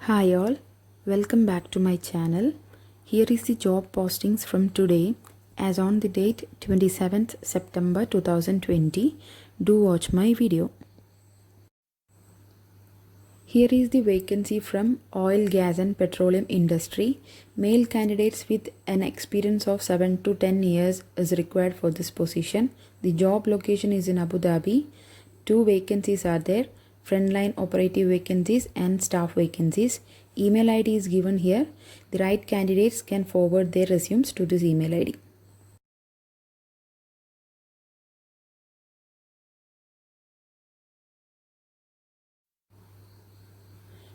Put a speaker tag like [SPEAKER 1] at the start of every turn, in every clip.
[SPEAKER 1] Hi all, welcome back to my channel. Here is the job postings from today as on the date 27th September 2020. Do watch my video. Here is the vacancy from oil, gas and petroleum industry. Male candidates with an experience of 7 to 10 years is required for this position. The job location is in Abu Dhabi. 2 vacancies are there. Frontline operative vacancies and staff vacancies. Email ID is given here. The right candidates can forward their resumes to this email ID.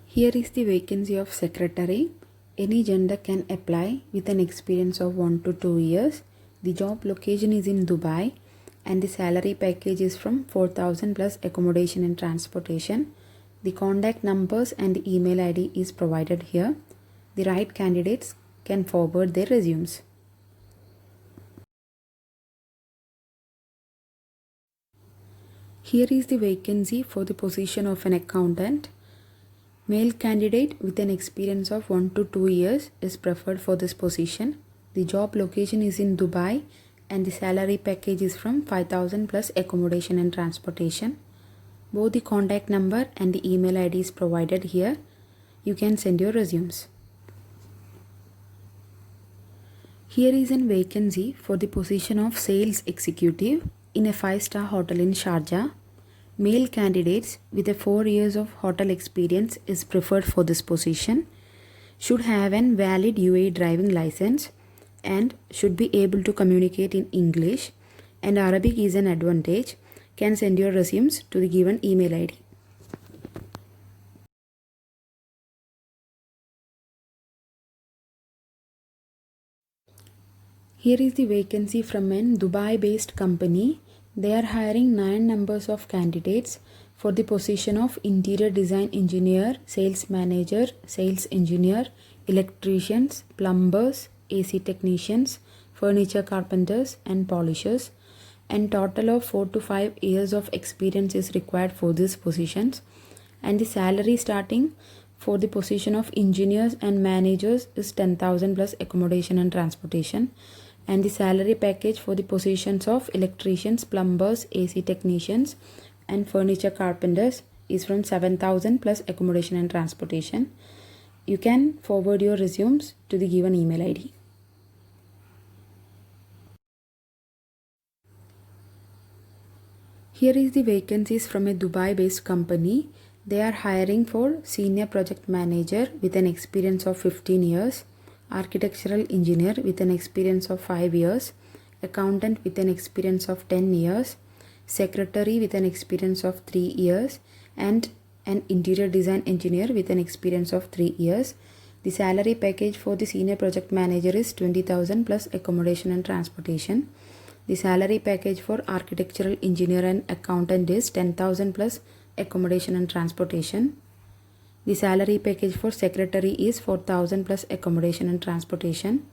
[SPEAKER 1] Here is the vacancy of secretary. Any gender can apply with an experience of 1 to 2 years. The job location is in Dubai and the salary package is from 4,000 plus accommodation and transportation. The contact numbers and the email ID is provided here. The right candidates can forward their resumes. Here is the vacancy for the position of an accountant. Male candidate with an experience of 1 to 2 years is preferred for this position. The job location is in Dubai and the salary package is from 5,000 plus accommodation and transportation. Both the contact number and the email ID is provided here. You can send your resumes. Here is a vacancy for the position of sales executive in a 5-star hotel in Sharjah. Male candidates with a 4 years of hotel experience is preferred for this position. Should have an valid UAE driving license and should be able to communicate in English, and Arabic is an advantage. Can send your resumes to the given email ID. Here is the vacancy from a Dubai-based company. They are hiring 9 numbers of candidates for the position of interior design engineer, sales manager, sales engineer, electricians, plumbers, AC technicians, furniture carpenters and polishers. And total of 4 to 5 years of experience is required for these positions. And the salary starting for the position of engineers and managers is 10,000 plus accommodation and transportation. And the salary package for the positions of electricians, plumbers, AC technicians and furniture carpenters is from 7,000 plus accommodation and transportation. You can forward your resumes to the given email ID. Here is the vacancies from a Dubai-based company. They are hiring for senior project manager with an experience of 15 years, architectural engineer with an experience of 5 years, accountant with an experience of 10 years, secretary with an experience of 3 years, and an interior design engineer with an experience of 3 years. The salary package for the senior project manager is 20,000 plus accommodation and transportation. The salary package for architectural engineer and accountant is 10,000 plus accommodation and transportation. The salary package for secretary is 4,000 plus accommodation and transportation.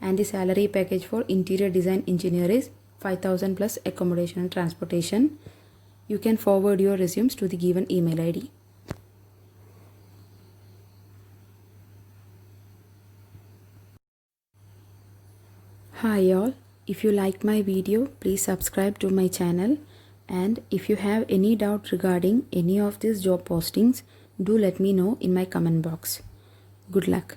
[SPEAKER 1] And the salary package for interior design engineer is 5,000 plus accommodation and transportation. You can forward your resumes to the given email ID. Hi all. If you like my video, please subscribe to my channel, and if you have any doubt regarding any of these job postings, do let me know in my comment box. Good luck.